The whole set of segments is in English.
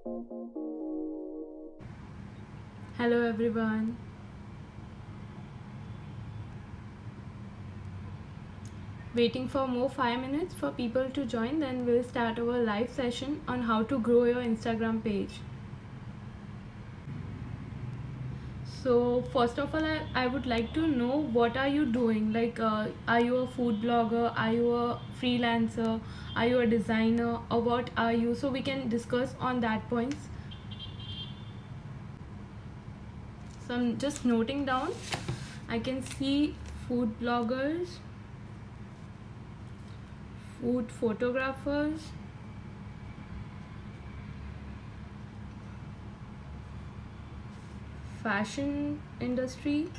Hello everyone. Waiting for more 5 minutes for people to join, then we'll start our live session on how to grow your Instagram page. So first of all, I would like to know what are you doing? Like, are you a food blogger? Are you a freelancer? Are you a designer? Or what are you? So we can discuss on that points. So I'm just noting down. I can see food bloggers, food photographers, fashion industry.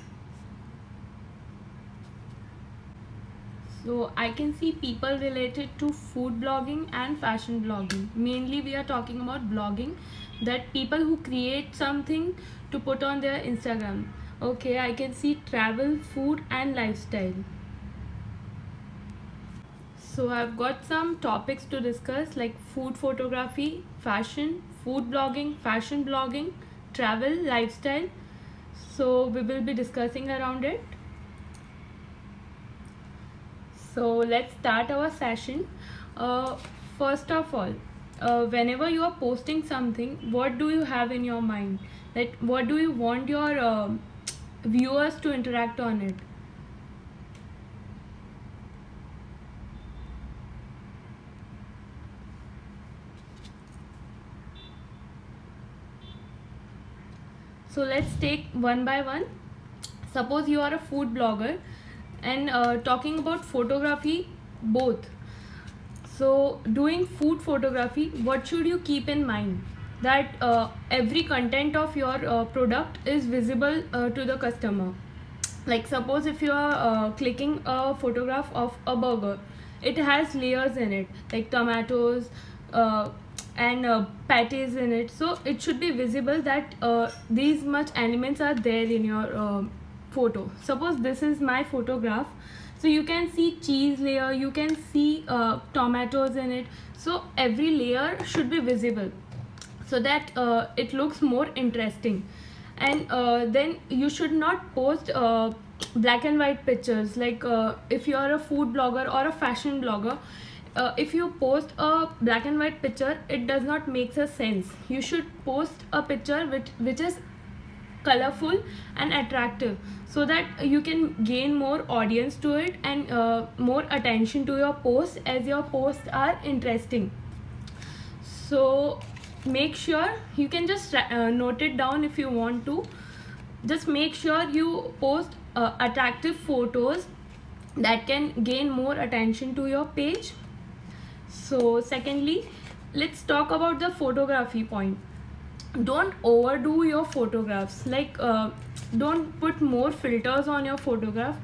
So I can see people related to food blogging and fashion blogging. Mainly we are talking about blogging, that people who create something to put on their Instagram. Okay, I can see travel, food and lifestyle. So I've got some topics to discuss like food photography, fashion, food blogging, fashion blogging, travel, lifestyle. So we will be discussing around it. So let's start our session. First of all, whenever you are posting something, what do you have in your mind? Like, what do you want your viewers to interact on it? So let's take one by one. Suppose you are a food blogger and talking about photography both. So doing food photography, what should you keep in mind? That every content of your product is visible to the customer. Like suppose if you are clicking a photograph of a burger, it has layers in it like tomatoes and patties in it, so it should be visible that these much elements are there in your photo. Suppose this is my photograph, so you can see cheese layer, you can see tomatoes in it, so every layer should be visible so that it looks more interesting. And then you should not post black and white pictures. Like if you are a food blogger or a fashion blogger, if you post a black and white picture, it does not make a sense. You should post a picture which is colorful and attractive, so that you can gain more audience to it and more attention to your post, as your posts are interesting. So make sure you can just note it down if you want to. Just make sure you post attractive photos that can gain more attention to your page. So secondly, let's talk about the photography point. Don't overdo your photographs. Like don't put more filters on your photograph.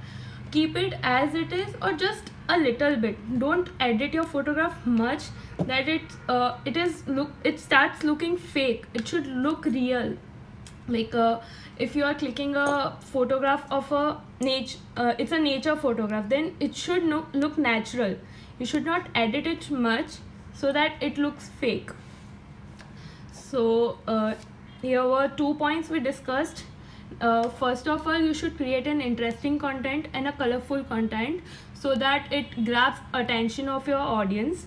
Keep it as it is or just a little bit. Don't edit your photograph much that it starts looking fake. It should look real. Like if you are clicking a photograph of a it's a nature photograph, then it should look natural. You should not edit it much so that it looks fake. So here were 2 points we discussed. First of all, you should create an interesting content and a colorful content so that it grabs attention of your audience.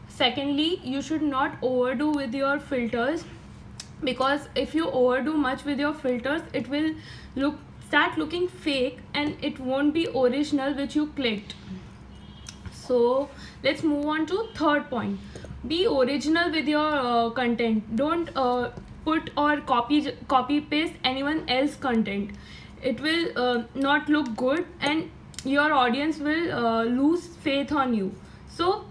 Secondly, you should not overdo with your filters, because if you overdo much with your filters, it will start looking fake and it won't be original which you clicked. So let's move on to third point. Be original with your content. Don't put or copy paste anyone else content. It will not look good and your audience will lose faith on you. So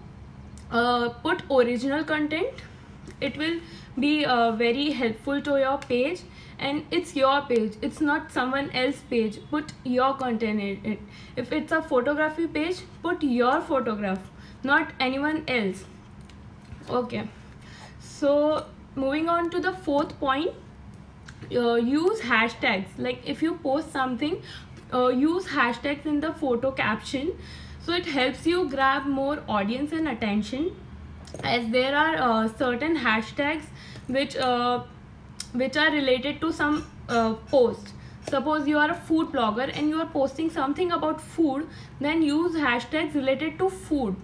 put original content. It will be very helpful to your page, and it's your page, it's not someone else's page. Put your content in it. If it's a photography page, put your photograph, not anyone else. Okay, so moving on to the fourth point, use hashtags. Like if you post something, use hashtags in the photo caption, so it helps you grab more audience and attention, as there are certain hashtags which are related to some post. Suppose you are a food blogger and you are posting something about food, then use hashtags related to food.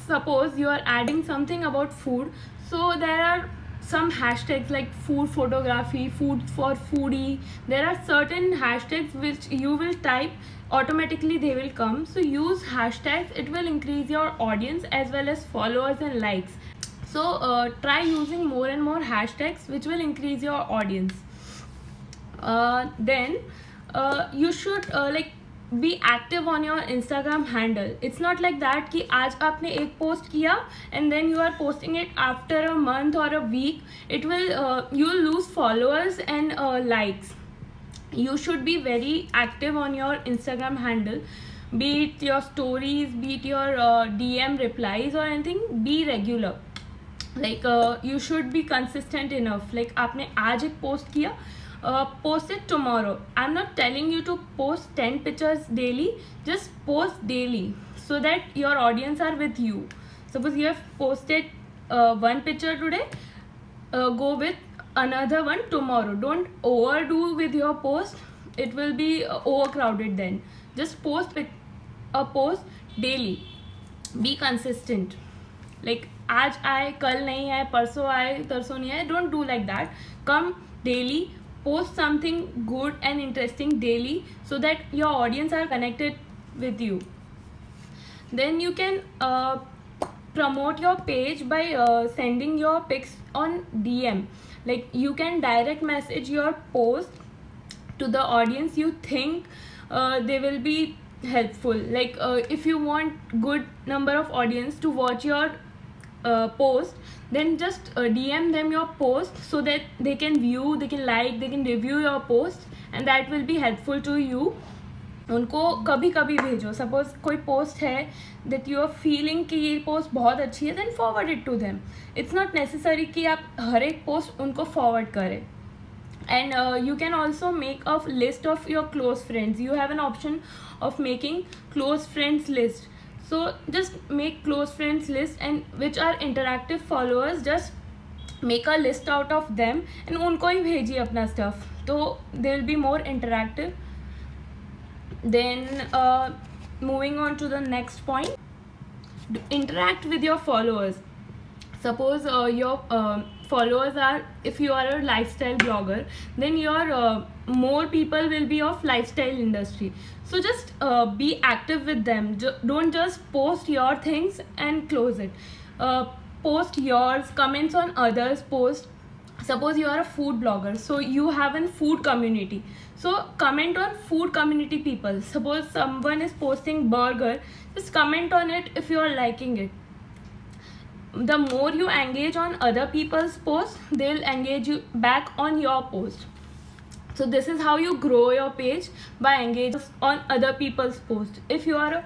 Suppose you are adding something about food, so there are some hashtags like food photography, food for foodie. There are certain hashtags which you will type, automatically they will come. So use hashtags, it will increase your audience as well as followers and likes. So try using more and more hashtags which will increase your audience. Then you should be active on your Instagram handle. It's not like that कि आज आपने एक post किया and then you are posting it after a month or a week. It will you will lose followers and likes. You should be very active on your Instagram handle, be it your stories, be it your DM replies or anything. Be regular. You should be consistent enough. Like आपने आज एक post किया, post it tomorrow. I'm not telling you to post 10 pictures daily, just post daily so that your audience are with you. Suppose you have posted one picture today, go with another one tomorrow. Don't overdo with your post, it will be overcrowded then. Just post with a post daily. Be consistent. Like आज आए कल नहीं आए, परसों आए तरसों नहीं आए. Don't do like that. Come daily, post something good and interesting daily so that your audience are connected with you. Then you can promote your page by sending your pics on DM. Like you can direct message your post to the audience you think they will be helpful. Like if you want good number of audience to watch your post, then just DM them your post so that they can view, they can like, they can review your post, and that will be helpful to you. उनको कभी कभी भेजो. Suppose कोई post है that you are feeling कि ये post बहुत अच्छी है, then forward it to them. It's not necessary कि आप हर एक पोस्ट उनको forward करें. And you can also make a list of your close friends. You have an option of making close friends list. So just make close friends list, and which are interactive followers, just make a list out of them and उनको ही भेजिए अपना stuff. तो they will be more interactive. Then moving on to the next point, interact with your followers. Suppose your followers are, if you are a lifestyle blogger, then your more people will be of lifestyle industry. So just be active with them. Don't just post your things and close it. Post yours, comments on others post. Suppose you are a food blogger, so you have a food community, so comment on food community people. Suppose someone is posting burger, just comment on it if you are liking it. The more you engage on other people's posts, they'll engage you back on your post. So this is how you grow your page, by engaging on other people's posts. If you are a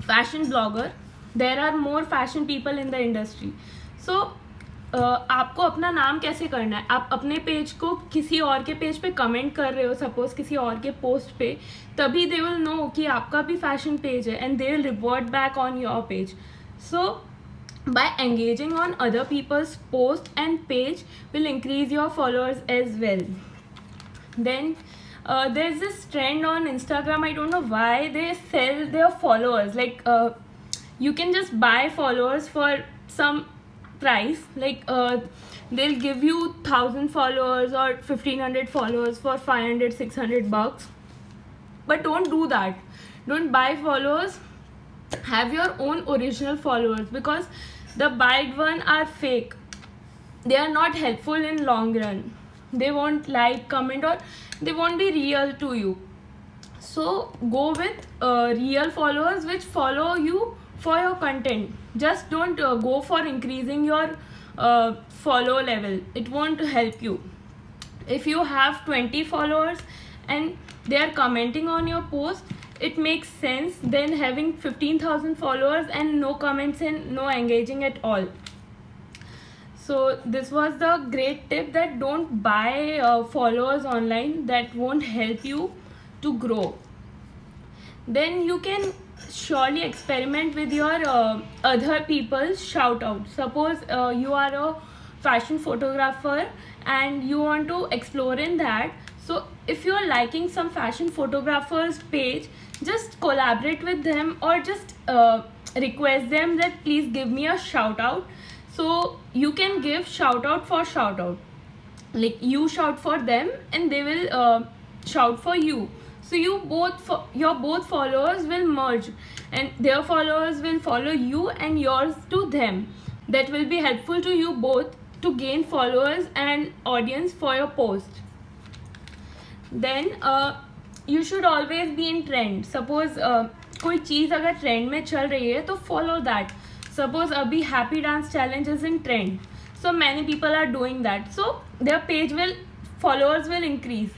fashion blogger, there are more fashion people in the industry. So आपको अपना नाम कैसे करना है? आप अपने page को किसी और के पेज पे कमेंट कर रहे हो, सपोज किसी और के पोस्ट पे, तभी दे विल नो कि आपका भी फैशन पेज है, and they will revert back on your page. So by engaging on other people's post and page will increase your followers as well. Then there's this trend on Instagram, I don't know why, they sell their followers. Like you can just buy followers for some price, like they'll give you 1000 followers or 1500 followers for 500-600 bucks. But don't do that. Don't buy followers. Have your own original followers, because the buyed one are fake. They are not helpful in long run. They won't like, comment, or they won't be real to you. So go with real followers which follow you for your content. Just don't go for increasing your follow level. It won't help you. If you have 20 followers and they are commenting on your post, it makes sense than having 15,000 followers and no comments and no engaging at all. So this was the great tip, that don't buy followers online. That won't help you to grow. Then you can surely experiment with your other people's shout out. Suppose you are a fashion photographer and you want to explore in that. So if you are liking some fashion photographers page, just collaborate with them, or just request them that please give me a shout out. So you can give shout out for shout out, like you shout for them and they will shout for you. So your both followers will merge, and their followers will follow you and yours to them. That will be helpful to you both to gain followers and audience for your post. Then you should always be in trend. Suppose कोई चीज़ अगर trend में चल रही है तो follow that. Suppose अभी happy dance challenge is in trend, so many people are doing that, so their page will followers will increase.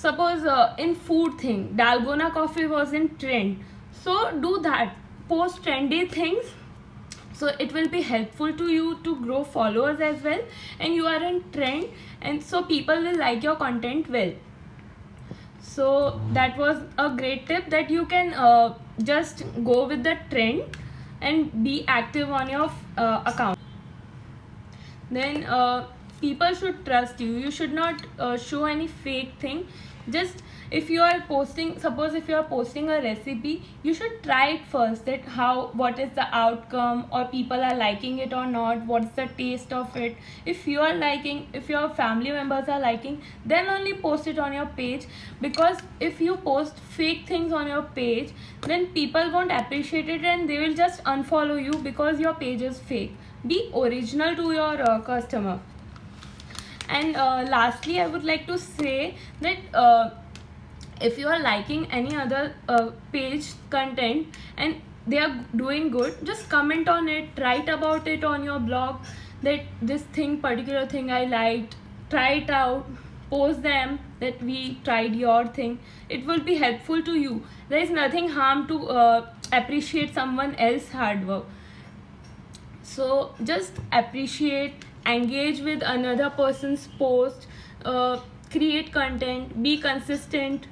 Suppose in food thing, dalgona coffee was in trend, so do that, post trendy things, so it will be helpful to you to grow followers as well, and you are in trend, and so people will like your content well. So that was a great tip, that you can just go with the trend and be active on your account. Then people should trust you. You should not show any fake thing. Just if you are posting, suppose if you are posting a recipe, you should try it first, that what is the outcome, or people are liking it or not, what's the taste of it. If you are liking, if your family members are liking, then only post it on your page. Because if you post fake things on your page, then people won't appreciate it and they will just unfollow you because your page is fake. Be original to your customer. And lastly, I would like to say that if you are liking any other page content and they are doing good, just comment on it, write about it on your blog, that this particular thing I liked, try it out, post them that we tried your thing. It will be helpful to you. There is nothing harm to appreciate someone else's hard work. So just appreciate, engage with another person's post, create content, be consistent,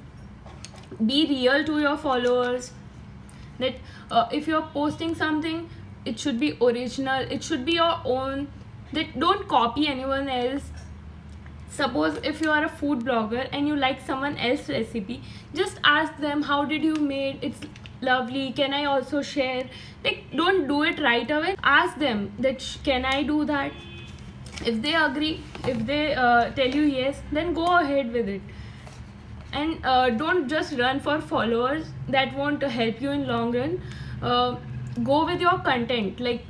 be real to your followers. That if you're posting something, it should be original, it should be your own. That don't copy anyone else. Suppose if you are a food blogger and you like someone else's recipe, just ask them, how did you made it's lovely, can I also share. Like, don't do it right away. Ask them that can I do that. If they agree, if they tell you yes, then go ahead with it. And don't just run for followers, that won't help you in long run. Go with your content. Like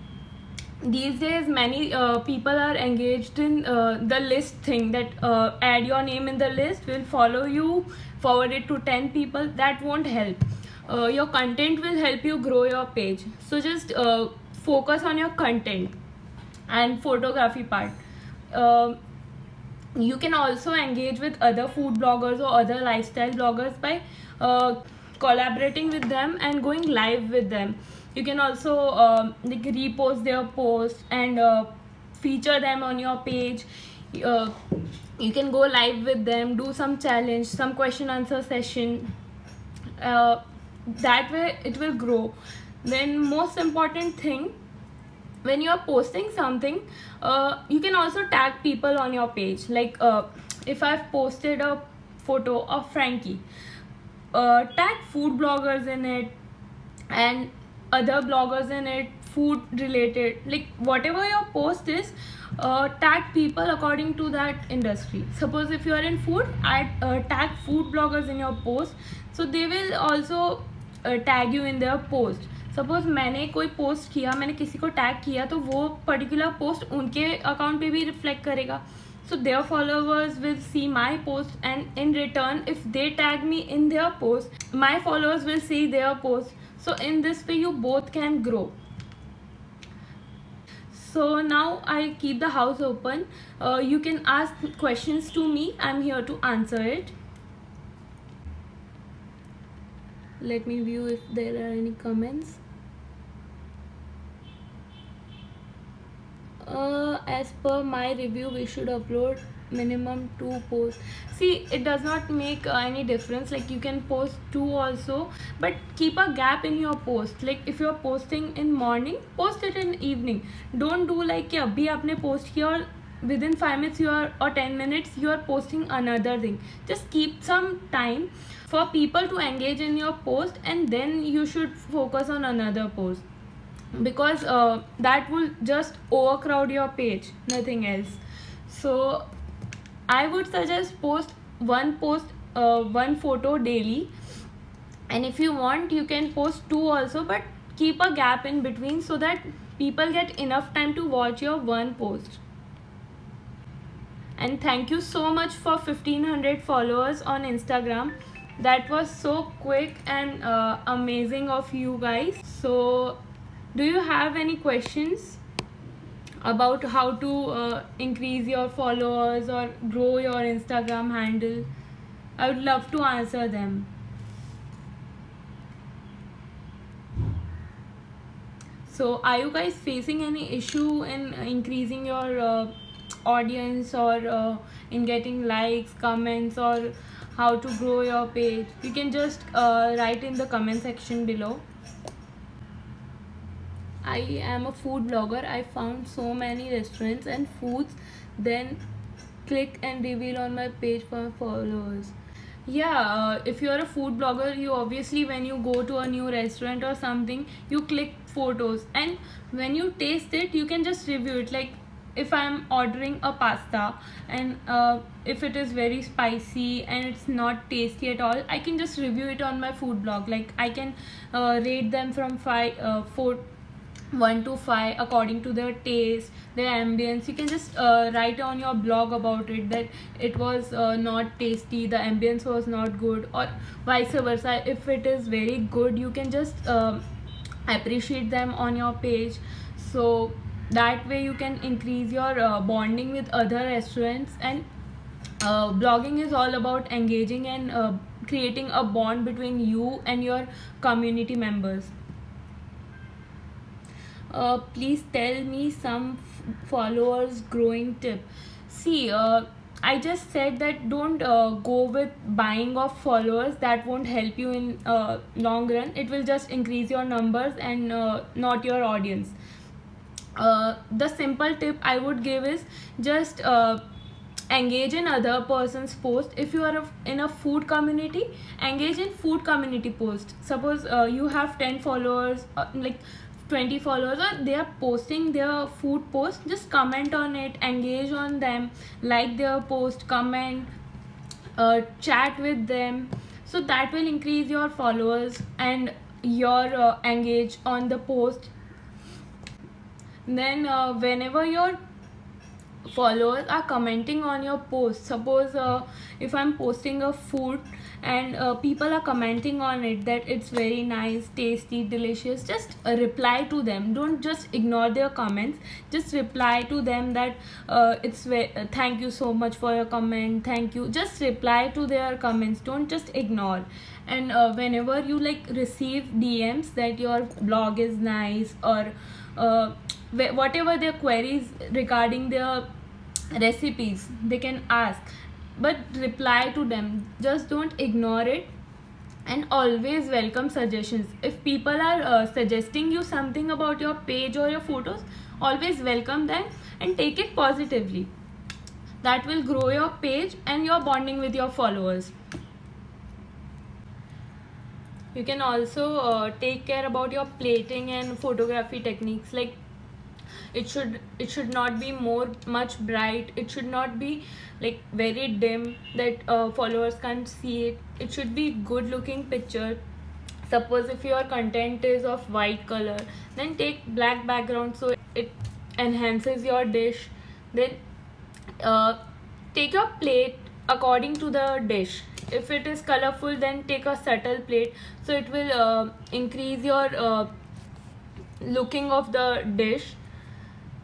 these days many people are engaged in the list thing, that add your name in the list, will follow you, forward it to 10 people. That won't help. Your content will help you grow your page. So just focus on your content and photography part. You can also engage with other food bloggers or other lifestyle bloggers by collaborating with them and going live with them. You can also like repost their posts and feature them on your page. You can go live with them, do some challenge, some question answer session. That way it will grow. Then most important thing, when you are posting something, you can also tag people on your page. Like if I've posted a photo of Frankie, tag food bloggers in it and other bloggers in it, food related, like whatever your post is, tag people according to that industry. Suppose if you are in food, tag food bloggers in your post, so they will also tag you in their post. Suppose मैंने कोई post किया, मैंने किसी को tag किया, तो वो particular post उनके अकाउंट पे भी रिफ्लेक्ट करेगा. So their followers will see my post, and in return, if they tag me in their post, my followers will see their post. So in this way you both can grow. So now I keep the house open. You can ask questions to me. I'm here to answer it. Let me view if there are any comments. As per my review, we should upload minimum 2 posts. See, it does not make any difference, like you can post 2 also, but keep a gap in your post. Like if you're posting in morning, post it in evening. Don't do like कि अभी आपने post किया और within 5 minutes you are, or 10 minutes you are posting another thing. Just keep some time for people to engage in your post, and then you should focus on another post, because that will just overcrowd your page, nothing else. So I would suggest post one photo daily, and if you want you can post 2 also, but keep a gap in between so that people get enough time to watch your one post. And thank you so much for 1500 followers on Instagram. That was so quick and amazing of you guys. So do you have any questions about how to increase your followers or grow your Instagram handle? I would love to answer them. So are you guys facing any issue in increasing your audience, or in getting likes, comments, or how to grow your page? You can just write in the comment section below. I am a food blogger. I found so many restaurants and foods, then click and reveal on my page for followers. Yeah, if you're a food blogger, you obviously, when you go to a new restaurant or something, you click photos, and when you taste it you can just review it. Like if I'm ordering a pasta, and if it is very spicy and it's not tasty at all, I can just review it on my food blog. Like I can rate them from 1 to 5 according to their taste, their ambience. You can just write on your blog about it that it was not tasty, the ambience was not good, or vice versa. If it is very good, you can just appreciate them on your page. So that way you can increase your bonding with other restaurants. And blogging is all about engaging and creating a bond between you and your community members. Please tell me some followers growing tip. See, I just said that don't go with buying of followers. That won't help you in long run. It will just increase your numbers and not your audience. The simple tip I would give is just engage in other person's post. If you are in a food community, engage in food community post. Suppose you have 10 followers, like 20 followers, or they are posting their food post, just comment on it, engage on them, like their post, comment, chat with them. So that will increase your followers and your engage on the post. Then whenever your followers are commenting on your post, suppose if I'm posting a food and people are commenting on it that it's very nice, tasty, delicious, just reply to them. Don't just ignore their comments, just reply to them that thank you so much for your comment, thank you. Just reply to their comments, don't just ignore. And whenever you like receive DMs that your blog is nice, or whatever their queries regarding their recipes, they can ask, but reply to them. Just don't ignore it, and always welcome suggestions. If people are suggesting you something about your page or your photos, always welcome them and take it positively. That will grow your page and your bonding with your followers. You can also take care about your plating and photography techniques. Like it should not be much bright, it should not be like very dim that followers can't see it. It should be good looking picture. Suppose if your content is of white color, then take black background so it enhances your dish. Then take your plate according to the dish. If it is colorful, then take a subtle plate, so it will increase your looking of the dish.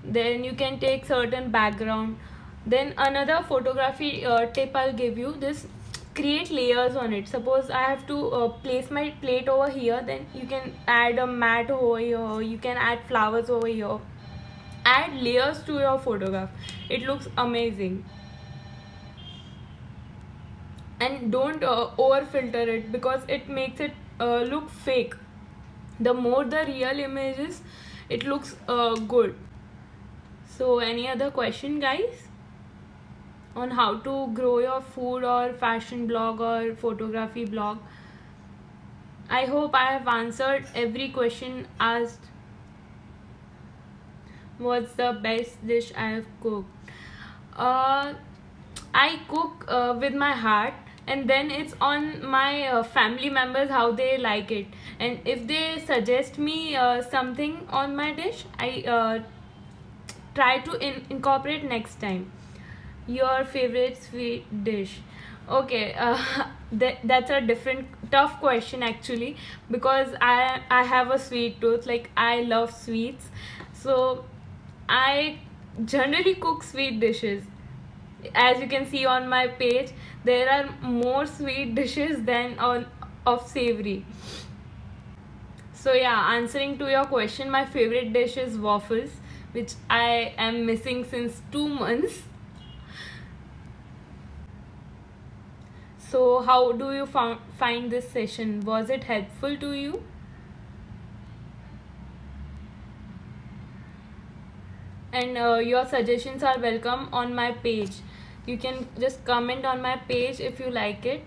Then you can take certain background. Then another photography tip I'll give you, this create layers on it. Suppose I have to place my plate over here, then you can add a mat over here, you can add flowers over here. Add layers to your photograph, it looks amazing. and don't over filter it, because it makes it look fake. The more the real image is, it looks good. So any other question, guys, on how to grow your food or fashion blog or photography blog? I hope I have answered every question asked. What's the best dish I have cooked? uh, I cook with my heart, and then it's on my family members how they like it. And if they suggest me something on my dish, I try to incorporate next time. Your favorite sweet dish? Okay, that's a different tough question actually, because I have a sweet tooth. Like, I love sweets, so I generally cook sweet dishes. As you can see on my page, there are more sweet dishes than on of savory. So yeah, answering to your question, my favorite dish is waffles, which I am missing since 2 months. So how do you find this session? Was it helpful to you? And your suggestions are welcome on my page. You can just comment on my page if you like it.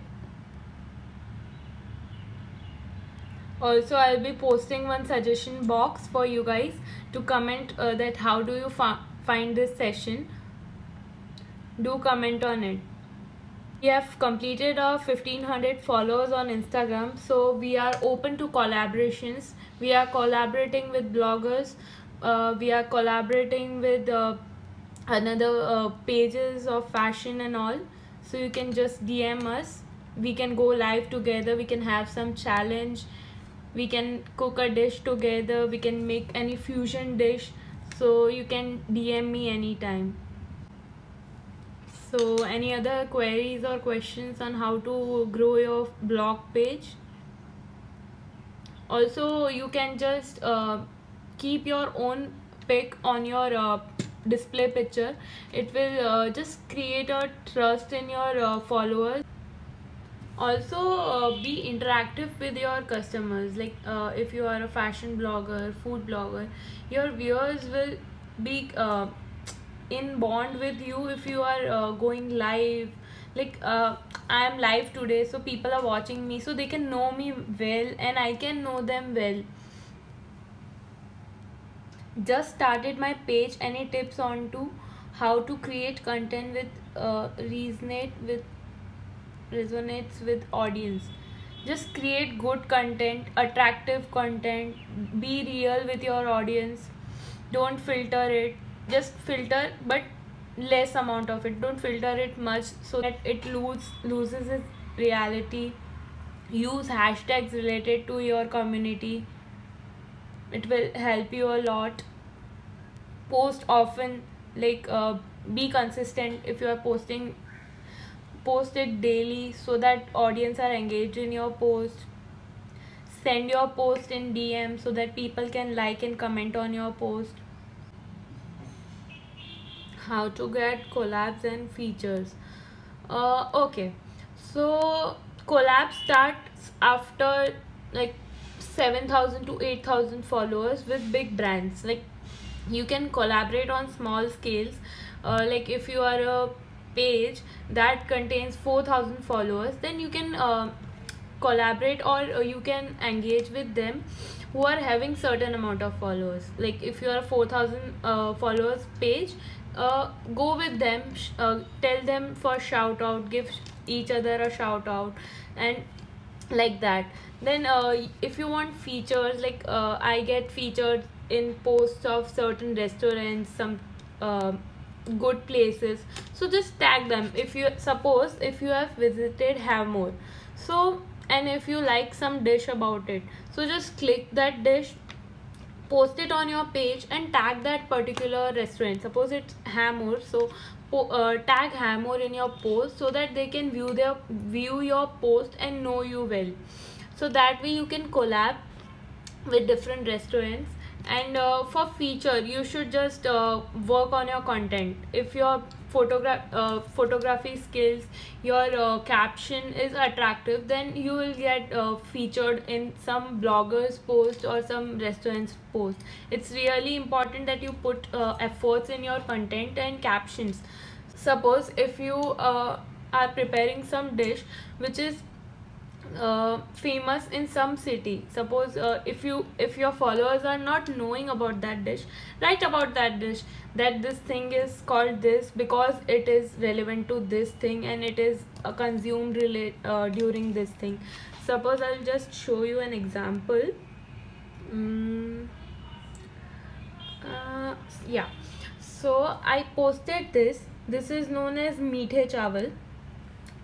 Also, I'll be posting one suggestion box for you guys to comment that how do you find this session. Do comment on it. We have completed our 1500 followers on Instagram, so we are open to collaborations. We are collaborating with bloggers. We are collaborating with another pages of fashion and all. So you can just DM us. We can go live together. We can have some challenge. We can cook a dish together. We can make any fusion dish. So you can DM me anytime. So any other queries or questions on how to grow your blog page? Also, you can just keep your own pic on your display picture. It will just create a trust in your followers. Also, be interactive with your customers. Like, if you are a fashion blogger, food blogger, your viewers will be in bond with you if you are going live. Like, I am live today, so people are watching me, so they can know me well and I can know them well. Just started my page. Any tips on to how to create content with resonates with audience? Just create good content, attractive content. Be real with your audience. Don't filter it. Just filter, but less amount of it. Don't filter it much so that it loses its reality. Use hashtags related to your community. It will help you a lot. Post often. Like, be consistent. If you are posting, post it daily so that audience are engaged in your post. Send your post in DM so that people can like and comment on your post. How to get collabs and features? Okay, so collab starts after like 7,000 to 8,000 followers with big brands. Like, you can collaborate on small scales. Like, if you are a page that contains 4,000 followers, then you can collaborate, or you can engage with them who are having certain amount of followers. Like, if you are a 4,000 followers page, go with them, tell them for shout out, give each other a shout out, and like that. Then if you want features, like, I get featured in posts of certain restaurants, some good places, so just tag them. If you suppose if you have visited Havmore, so, and if you like some dish about it, so just click that dish, post it on your page and tag that particular restaurant. Suppose it's Havmore, so tag Havmore in your post so that they can view your post and know you well. So that way you can collab with different restaurants And for feature, you should just work on your content. If your photography skills, your caption is attractive, then you will get featured in some bloggers post or some restaurants post. It's really important that you put efforts in your content and captions. Suppose if you are preparing some dish which is famous in some city. Suppose if your followers are not knowing about that dish, write about that dish, that this thing is called this because it is relevant to this thing and it is consumed during this thing. Suppose I'll just show you an example. mm, yeah, so I posted this is known as meethe chawal.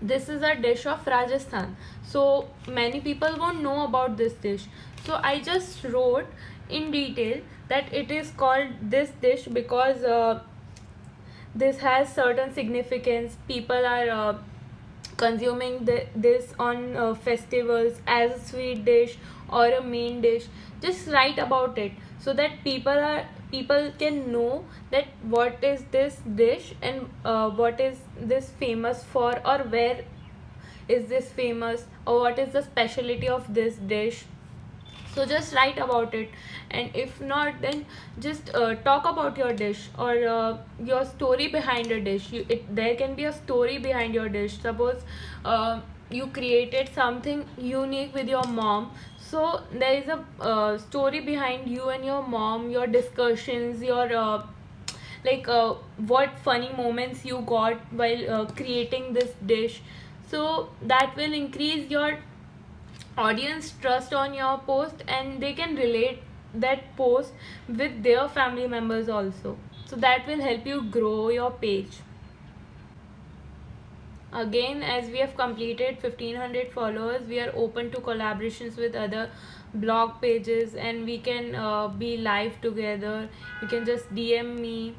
This is a dish of Rajasthan, so many people won't know about this dish. So I just wrote in detail that it is called this dish because this has certain significance. People are consuming this on festivals as a sweet dish or a main dish. Just write about it so that people can know that what is this dish and what is this famous for, or where is this famous, or what is the specialty of this dish. So just write about it. And if not, then just talk about your dish or your story behind a dish. There can be a story behind your dish. Suppose you created something unique with your mom, so there is a story behind you and your mom, your discussions, your what funny moments you got while creating this dish. So that will increase your audience trust on your post, and they can relate that post with their family members also. So that will help you grow your page. Again, as we have completed 1500 followers, we are open to collaborations with other blog pages, and we can be live together. You can just DM me.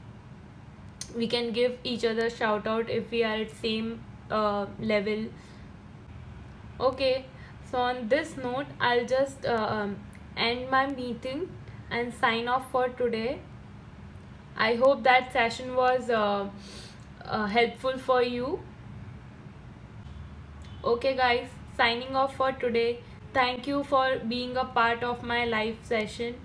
We can give each other shout out if we are at same level. Okay, so on this note, I'll just end my meeting and sign off for today. I hope that session was helpful for you. Okay guys, signing off for today. Thank you for being a part of my live session.